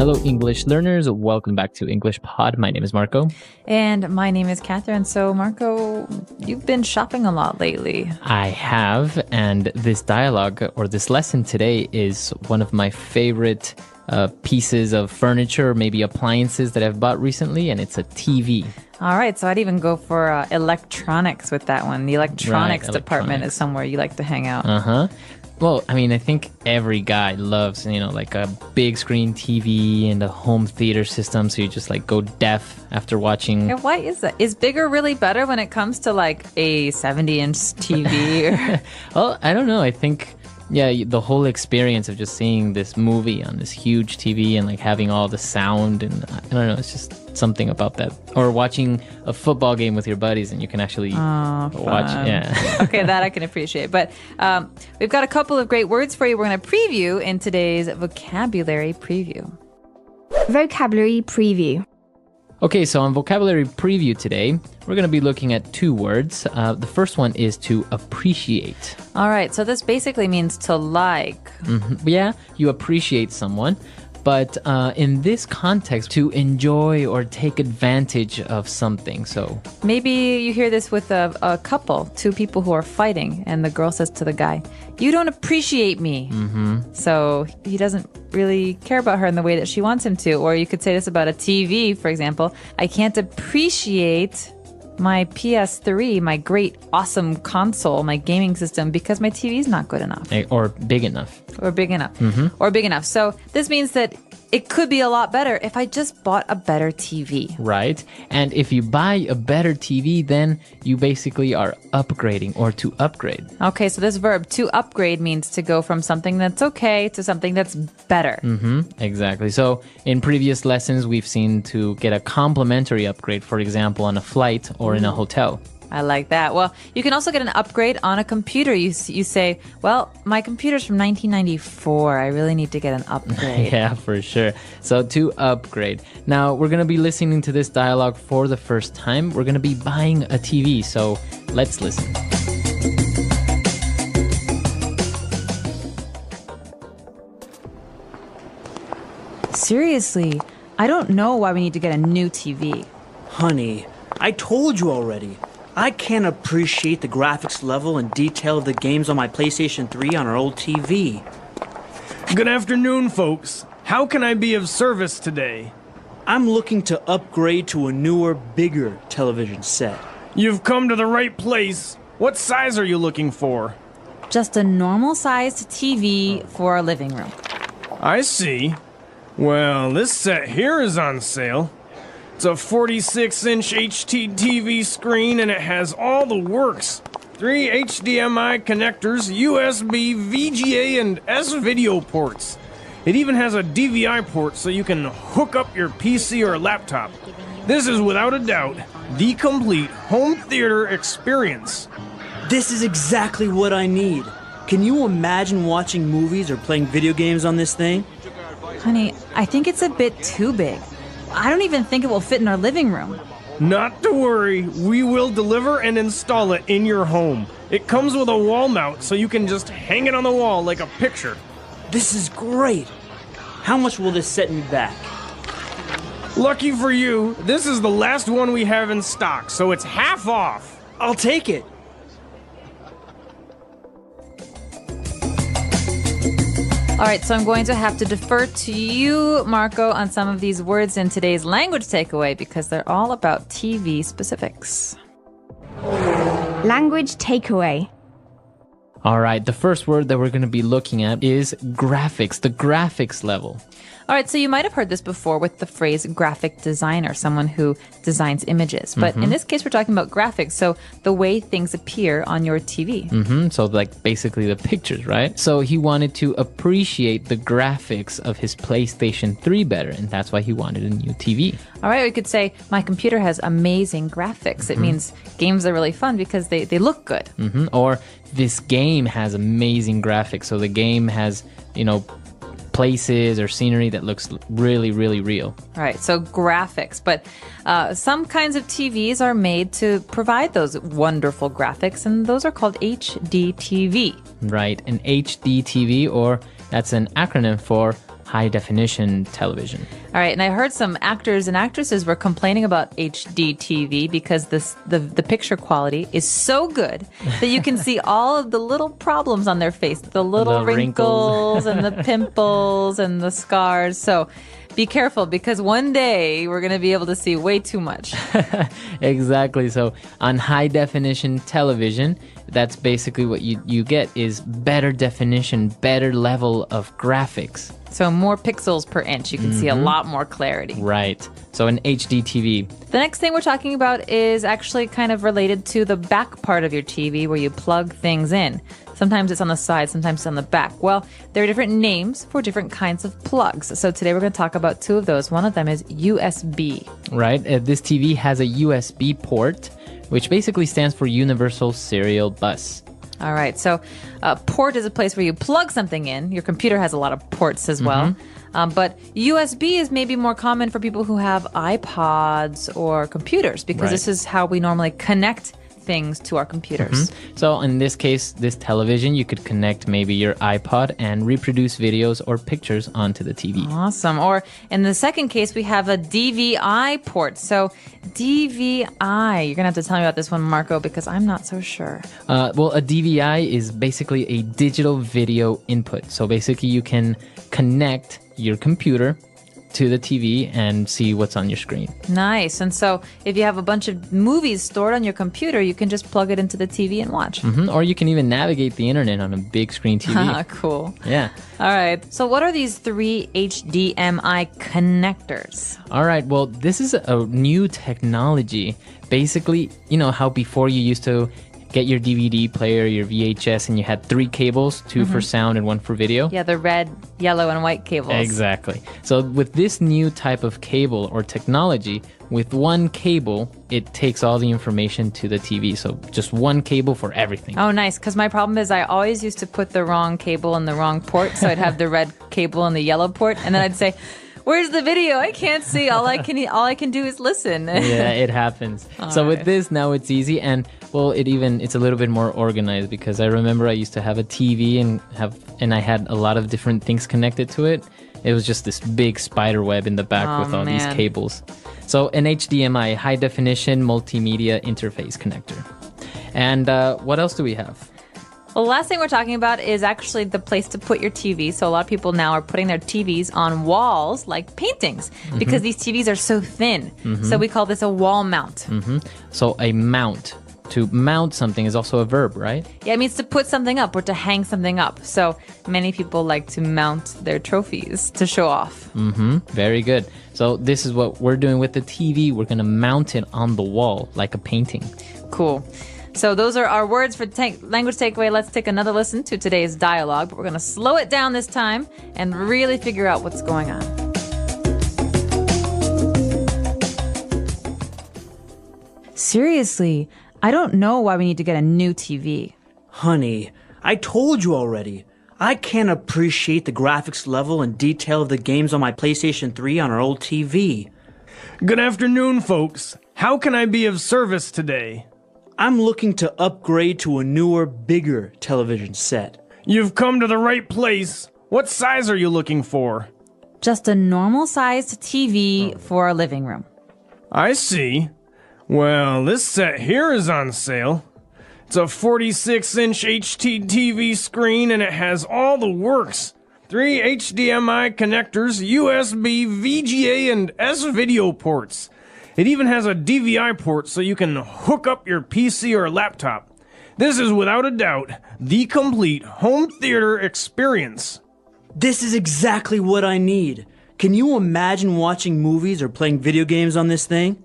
Hello, English learners. Welcome back to English Pod. My name is Marco. And my name is Catherine. So, Marco, you've been shopping a lot lately. I have, and this dialogue or this lesson today is one of my favorite pieces of furniture, maybe appliances that I've bought recently, and it's a TV. All right, so I'd even go for electronics with that one. The electronics department is somewhere you like to hang out. Uh-huh. Well, I mean, I think every guy loves, like a big screen TV and a home theater system. So you just like go deaf after watching. Yeah, why is that? Is bigger really better when it comes to like a 70-inch TV? Well, I don't know. I think, the whole experience of just seeing this movie on this huge TV and like having all the sound and I don't know, it's just something about that. Or watching a football game with your buddies and you can actually watch. Yeah. Okay, that I can appreciate. But we've got a couple of great words for you. We're going to preview in today's vocabulary preview. Vocabulary preview. Okay, so on vocabulary preview today, we're going to be looking at two words. The first one is to appreciate. All right, so this basically means to like. Mm-hmm. Yeah, you appreciate someone. But in this context, to enjoy or take advantage of something. So maybe you hear this with a couple, two people who are fighting, and the girl says to the guy, "You don't appreciate me." Mm-hmm. So he doesn't really care about her in the way that she wants him to. Or you could say this about a TV, for example. "I can't appreciate my PS3, my great, awesome console, my gaming system, because my TV is not good enough." Or big enough. Or big enough. Mm-hmm. Or big enough. So this means that it could be a lot better if I just bought a better TV. Right. And if you buy a better TV, then you basically are upgrading or to upgrade. Okay, so this verb, to upgrade, means to go from something that's okay to something that's better. Mm-hmm. Exactly. So in previous lessons, we've seen to get a complimentary upgrade, for example, on a flight or in a hotel. I like that. Well, you can also get an upgrade on a computer. You say, well, my computer's from 1994. I really need to get an upgrade. Yeah, for sure. So to upgrade. Now, we're going to be listening to this dialogue for the first time. We're going to be buying a TV. So let's listen. Seriously, I don't know why we need to get a new TV. Honey, I told you already. I can't appreciate the graphics level and detail of the games on my PlayStation 3 on our old TV. Good afternoon, folks. How can I be of service today? I'm looking to upgrade to a newer, bigger television set. You've come to the right place. What size are you looking for? Just a normal-sized TV for our living room. I see. Well, this set here is on sale. It's a 46-inch HD TV screen, and it has all the works. 3 HDMI connectors, USB, VGA, and S-video ports. It even has a DVI port so you can hook up your PC or laptop. This is, without a doubt, the complete home theater experience. This is exactly what I need. Can you imagine watching movies or playing video games on this thing? Honey, I think it's a bit too big. I don't even think it will fit in our living room. Not to worry, we will deliver and install it in your home. It comes with a wall mount so you can just hang it on the wall like a picture. This is great. How much will this set me back? Lucky for you, this is the last one we have in stock, so it's half off. I'll take it. All right, so I'm going to have to defer to you, Marco, on some of these words in today's language takeaway because they're all about TV specifics. Language takeaway. All right, the first word that we're going to be looking at is graphics, the graphics level. All right, so you might have heard this before with the phrase graphic designer, someone who designs images. But in this case, we're talking about graphics, so the way things appear on your TV. So like basically the pictures, right? So he wanted to appreciate the graphics of his PlayStation 3 better, and that's why he wanted a new TV. All right, we could say, my computer has amazing graphics. It means games are really fun because they look good. Or this game has amazing graphics, so the game has, places or scenery that looks really, really real. All right, so graphics. But some kinds of TVs are made to provide those wonderful graphics, and those are called HD TV. Right, an HD TV, or that's an acronym for high definition television. All right, and I heard some actors and actresses were complaining about HD TV because the picture quality is so good that you can see all of the little problems on their face, the little The wrinkles and the pimples and the scars. So be careful because one day we're going to be able to see way too much. Exactly. So on high definition television, that's basically what you get is better definition, better level of graphics. So more pixels per inch. You can see a lot more clarity. Right. So an HD TV. The next thing we're talking about is actually kind of related to the back part of your TV where you plug things in. Sometimes it's on the side, sometimes it's on the back. Well, there are different names for different kinds of plugs. So today we're going to talk about two of those. One of them is USB. Right. This TV has a USB port, which basically stands for Universal Serial Bus. All right. So a port is a place where you plug something in. Your computer has a lot of ports as well. But USB is maybe more common for people who have iPods or computers because this is how we normally connect things to our computers. So in this case, this television, you could connect maybe your iPod and reproduce videos or pictures onto the TV. Awesome. Or in the second case, we have a DVI port. So DVI, you're going to have to tell me about this one, Marco, because I'm not so sure. Well, a DVI is basically a digital video input. So basically you can connect your computer to the TV and see what's on your screen. Nice. And so if you have a bunch of movies stored on your computer, you can just plug it into the TV and watch. Or you can even navigate the internet on a big screen TV. Cool. Yeah. All right. So what are these three HDMI connectors? All right. Well, this is a new technology. Basically, you know how before you used to get your DVD player, your VHS, and you had three cables, two for sound and one for video? Yeah, the red, yellow, and white cables. Exactly. So with this new type of cable or technology, with one cable, it takes all the information to the TV. So just one cable for everything. Oh, nice. Because my problem is I always used to put the wrong cable in the wrong port. So I'd have the red cable in the yellow port. And then I'd say, where's the video? I can't see. All I can do is listen. Yeah, it happens. So with this, now it's easy. And well, it's a little bit more organized because I remember I used to have a TV and I had a lot of different things connected to it. It was just this big spider web in the back with all these cables. So an HDMI, high definition multimedia interface connector. And what else do we have? Well, the last thing we're talking about is actually the place to put your TV. So a lot of people now are putting their TVs on walls like paintings because these TVs are so thin. So we call this a wall mount. So a mount. To mount something is also a verb, right? Yeah, it means to put something up or to hang something up. So many people like to mount their trophies to show off. Very good. So this is what we're doing with the TV. We're going to mount it on the wall like a painting. Cool. So those are our words for language takeaway. Let's take another listen to today's dialogue, but we're going to slow it down this time and really figure out what's going on. Seriously, I don't know why we need to get a new TV. Honey, I told you already. I can't appreciate the graphics level and detail of the games on my PlayStation 3 on our old TV. Good afternoon, folks. How can I be of service today? I'm looking to upgrade to a newer, bigger television set. You've come to the right place. What size are you looking for? Just a normal-sized TV for our living room. I see. Well, this set here is on sale. It's a 46-inch HT TV screen and it has all the works. 3 HDMI connectors, USB, VGA, and S-video ports. It even has a DVI port so you can hook up your PC or laptop. This is without a doubt the complete home theater experience. This is exactly what I need. Can you imagine watching movies or playing video games on this thing?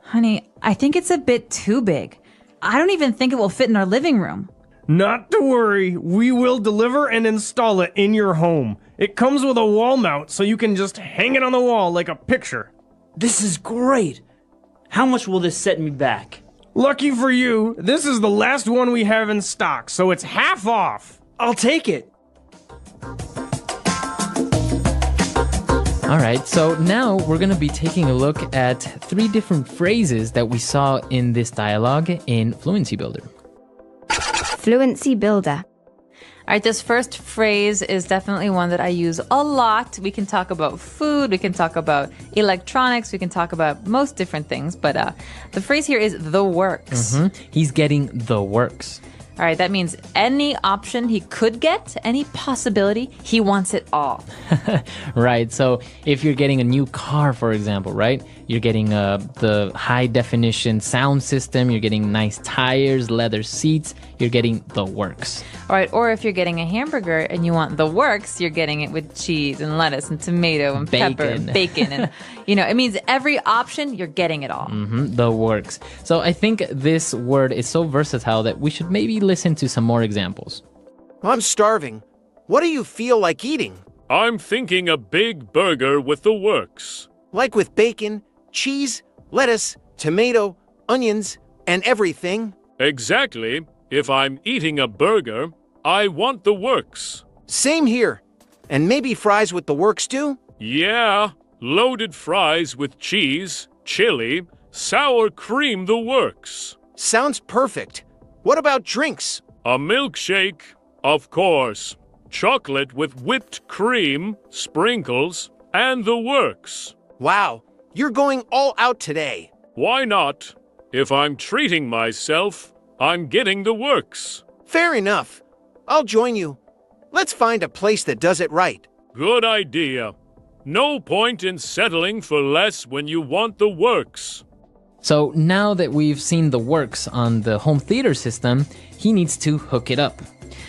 Honey, I think it's a bit too big. I don't even think it will fit in our living room. Not to worry, we will deliver and install it in your home. It comes with a wall mount so you can just hang it on the wall like a picture. This is great. How much will this set me back? Lucky for you, this is the last one we have in stock, so it's half off. I'll take it. All right, so now we're going to be taking a look at 3 different phrases that we saw in this dialogue in Fluency Builder. Fluency Builder. All right, this first phrase is definitely one that I use a lot. We can talk about food, we can talk about electronics, we can talk about most different things, but the phrase here is the works. He's getting the works. All right, that means any option he could get, any possibility, he wants it all. Right. So if you're getting a new car, for example, right? You're getting the high definition sound system, you're getting nice tires, leather seats, you're getting the works. All right, or if you're getting a hamburger and you want the works, you're getting it with cheese and lettuce and tomato and pepper and bacon. And, it means every option, you're getting it all. The works. So I think this word is so versatile that we should maybe listen to some more examples. I'm starving. What do you feel like eating? I'm thinking a big burger with the works. Like with bacon, cheese, lettuce, tomato, onions, and everything? Exactly. If I'm eating a burger, I want the works. Same here. And maybe fries with the works too? Yeah, loaded fries with cheese, chili, sour cream, the works. Sounds perfect. What about drinks? A milkshake, of course. Chocolate with whipped cream, sprinkles, and the works. Wow, you're going all out today. Why not? If I'm treating myself, I'm getting the works. Fair enough. I'll join you. Let's find a place that does it right. Good idea. No point in settling for less when you want the works. So now that we've seen the works on the home theater system, he needs to hook it up.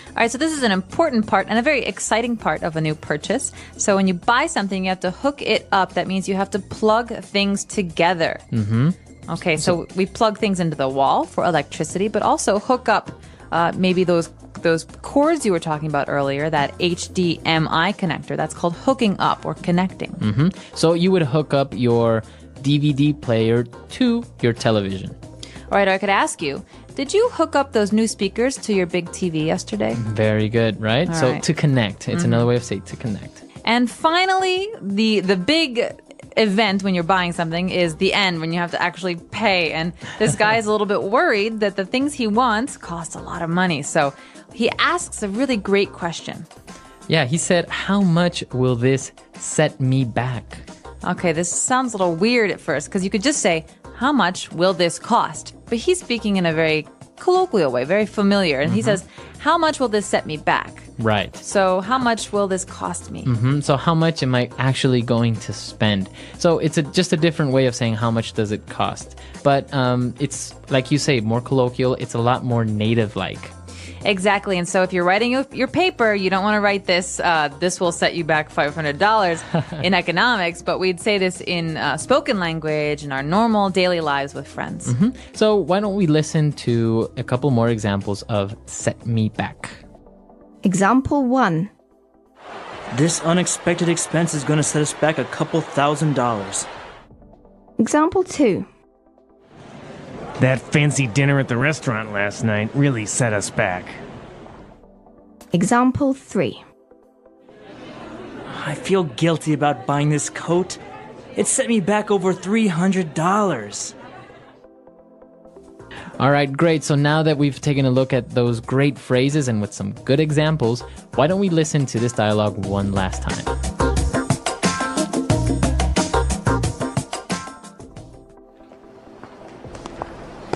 All right, so this is an important part and a very exciting part of a new purchase. So when you buy something, you have to hook it up. That means you have to plug things together. Okay, so we plug things into the wall for electricity, but also hook up maybe those cords you were talking about earlier, that HDMI connector. That's called hooking up or connecting. So you would hook up your DVD player to your television. All right, I could ask you, did you hook up those new speakers to your big TV yesterday? Very good, right? All So right. to connect. It's another way of saying to connect. And finally, the big event when you're buying something is the end, when you have to actually pay. And this guy is a little bit worried that the things he wants cost a lot of money. So he asks a really great question. Yeah, he said, how much will this set me back? Okay, this sounds a little weird at first because you could just say, how much will this cost? But he's speaking in a very colloquial way, very familiar. And he says, how much will this set me back? Right. So how much will this cost me? So how much am I actually going to spend? So it's just a different way of saying how much does it cost. But it's, like you say, more colloquial. It's a lot more native-like. Exactly. And so if you're writing your paper, you don't want to write this, this will set you back $500 in economics, but we'd say this in spoken language in our normal daily lives with friends. So why don't we listen to a couple more examples of set me back? Example 1. This unexpected expense is going to set us back a couple $1,000s. Example 2. That fancy dinner at the restaurant last night really set us back. Example 3. I feel guilty about buying this coat. It set me back over $300. All right, great. So now that we've taken a look at those great phrases and with some good examples, why don't we listen to this dialogue one last time?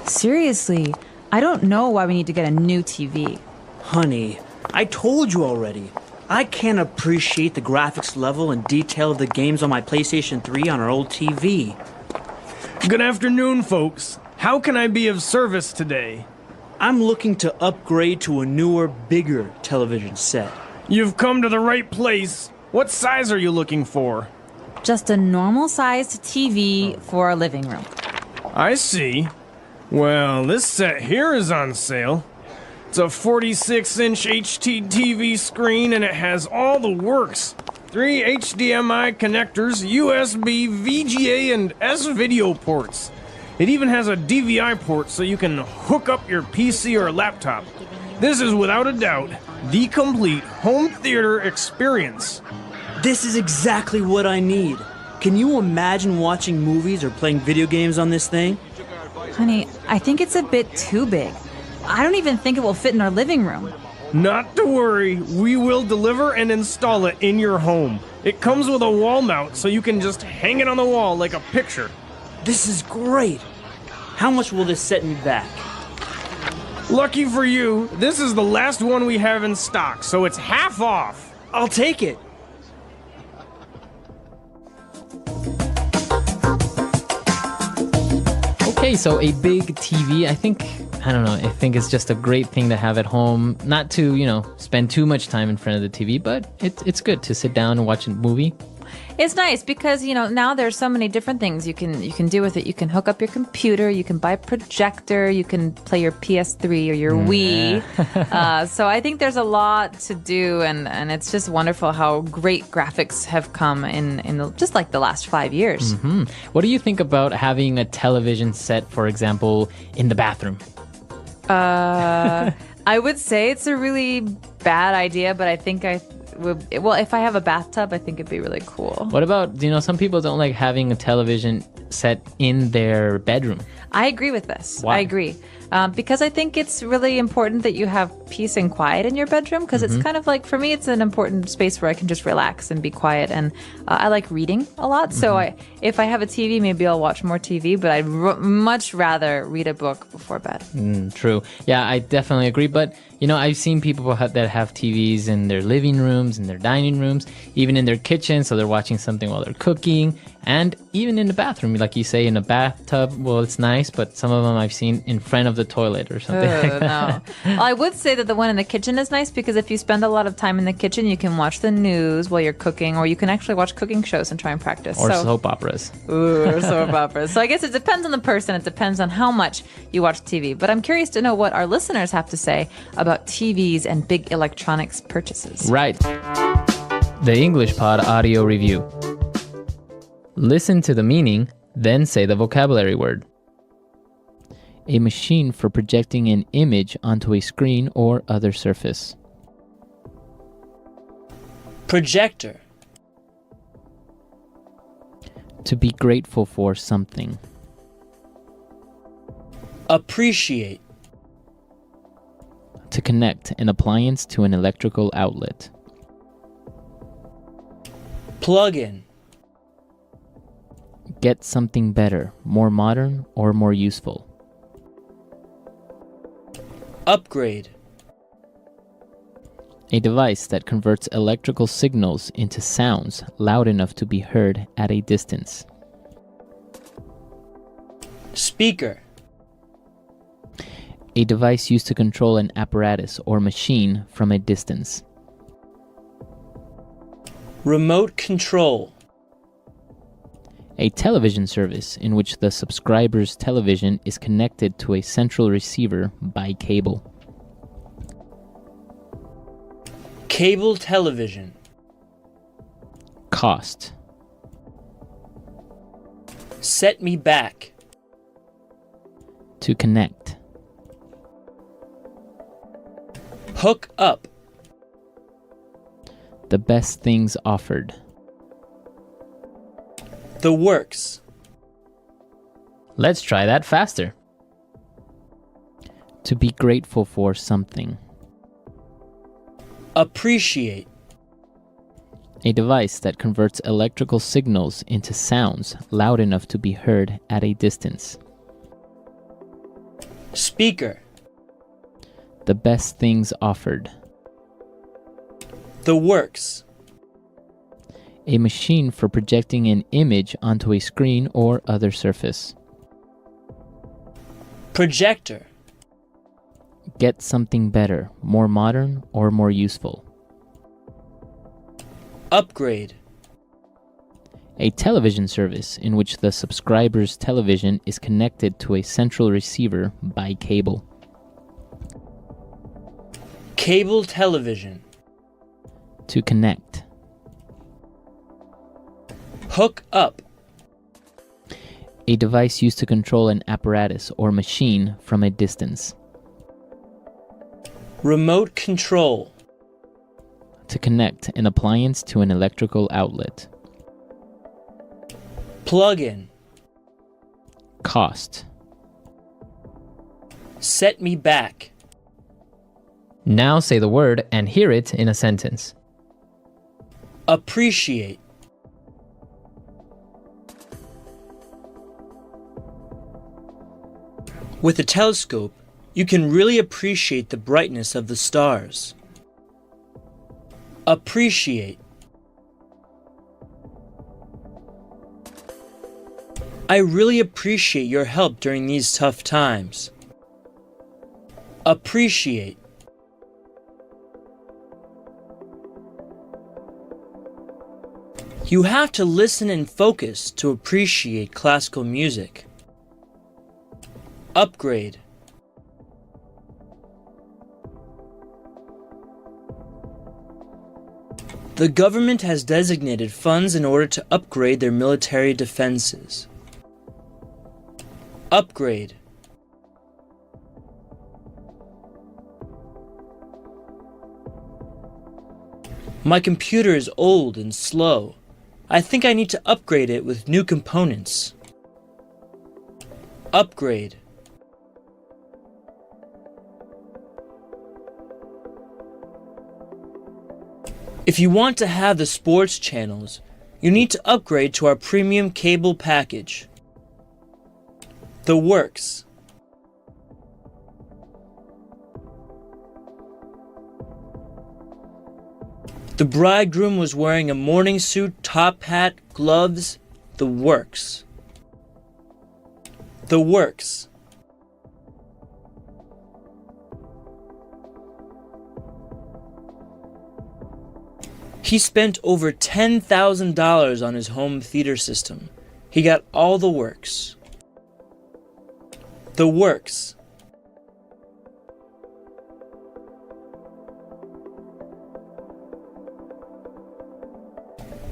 Seriously, I don't know why we need to get a new TV. Honey, I told you already. I can't appreciate the graphics level and detail of the games on my PlayStation 3 on our old TV. Good afternoon, folks. How can I be of service today? I'm looking to upgrade to a newer, bigger television set. You've come to the right place. What size are you looking for? Just a normal-sized TV for our living room. I see. Well, this set here is on sale. It's a 46-inch HT TV screen and it has all the works. 3 HDMI connectors, USB, VGA, and S-video ports. It even has a DVI port so you can hook up your PC or laptop. This is without a doubt the complete home theater experience. This is exactly what I need. Can you imagine watching movies or playing video games on this thing? Honey, I think it's a bit too big. I don't even think it will fit in our living room. Not to worry, we will deliver and install it in your home. It comes with a wall mount, so you can just hang it on the wall like a picture. This is great. How much will this set me back? Lucky for you, this is the last one we have in stock, so it's half off. I'll take it. Okay, so a big TV, I think it's just a great thing to have at home. Not to, spend too much time in front of the TV, but it's good to sit down and watch a movie. It's nice because, now there's so many different things you can do with it. You can hook up your computer, you can buy a projector, you can play your PS3 or your Wii. So I think there's a lot to do, and it's just wonderful how great graphics have come in just like the last 5 years. Mm-hmm. What do you think about having a television set, for example, in the bathroom? I would say it's a really bad idea, but I think if I have a bathtub, I think it'd be really cool. What about, some people don't like having a television set in their bedroom? I agree with this. Why? I agree. Because I think it's really important that you have peace and quiet in your bedroom, because it's kind of like, for me, it's an important space where I can just relax and be quiet. And I like reading a lot. So if I have a TV, maybe I'll watch more TV, but I'd much rather read a book before bed. True. Yeah, I definitely agree. But, I've seen people that have TVs in their living rooms, in their dining rooms, even in their kitchen. So they're watching something while they're cooking. And even in the bathroom, like you say, in a bathtub, well, it's nice, but some of them I've seen in front of the toilet or something like that. No. Well, I would say that the one in the kitchen is nice because if you spend a lot of time in the kitchen, you can watch the news while you're cooking, or you can actually watch cooking shows and try and practice. Or soap operas. Or soap operas. So I guess it depends on the person. It depends on how much you watch TV. But I'm curious to know what our listeners have to say about TVs and big electronics purchases. Right. The English Pod Audio Review. Listen to the meaning, then say the vocabulary word. A machine for projecting an image onto a screen or other surface. Projector. To be grateful for something. Appreciate. To connect an appliance to an electrical outlet. Plug in. Get something better, more modern, or more useful. Upgrade. A device that converts electrical signals into sounds loud enough to be heard at a distance. Speaker. A device used to control an apparatus or machine from a distance. Remote control. A television service in which the subscriber's television is connected to a central receiver by cable. Cable television. Cost. Set me back. To connect. Hook up. The best things offered. The works. Let's try that faster. To be grateful for something. Appreciate. A device that converts electrical signals into sounds loud enough to be heard at a distance. Speaker. The best things offered. The works. A machine for projecting an image onto a screen or other surface. Projector. Get something better, more modern, or more useful. Upgrade. A television service in which the subscriber's television is connected to a central receiver by cable. Cable television. To connect. Hook up. A device used to control an apparatus or machine from a distance. Remote control. To connect an appliance to an electrical outlet. Plug in. Cost. Set me back. Now say the word and hear it in a sentence. Appreciate. With a telescope, you can really appreciate the brightness of the stars. Appreciate. I really appreciate your help during these tough times. Appreciate. You have to listen and focus to appreciate classical music. Upgrade. The government has designated funds in order to upgrade their military defenses. Upgrade. My computer is old and slow. I think I need to upgrade it with new components. Upgrade. If you want to have the sports channels, you need to upgrade to our premium cable package. The works. The bridegroom was wearing a morning suit, top hat, gloves. The works. The works. He spent over $10,000 on his home theater system. He got all the works. The works.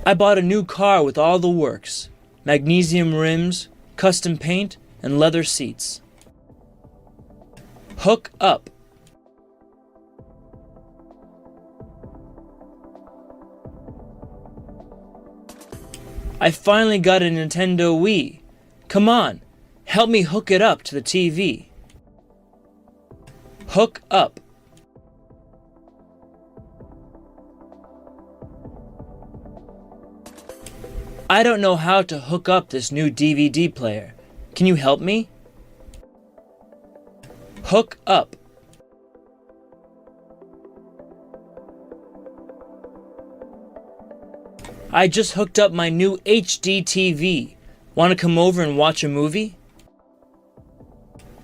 I bought a new car with all the works. Magnesium rims, custom paint, and leather seats. Hook up. I finally got a Nintendo Wii. Come on, help me hook it up to the TV. Hook up. I don't know how to hook up this new DVD player. Can you help me? Hook up. I just hooked up my new HD TV. Want to come over and watch a movie?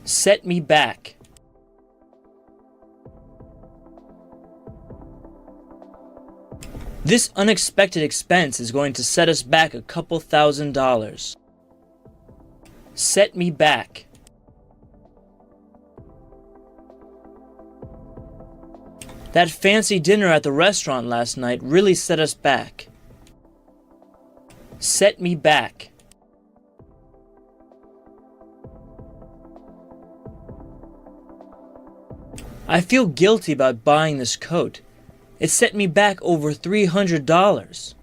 Set me back. This unexpected expense is going to set us back a couple $1,000s. Set me back. That fancy dinner at the restaurant last night really set us back. Set me back. I feel guilty about buying this coat. It set me back over $300.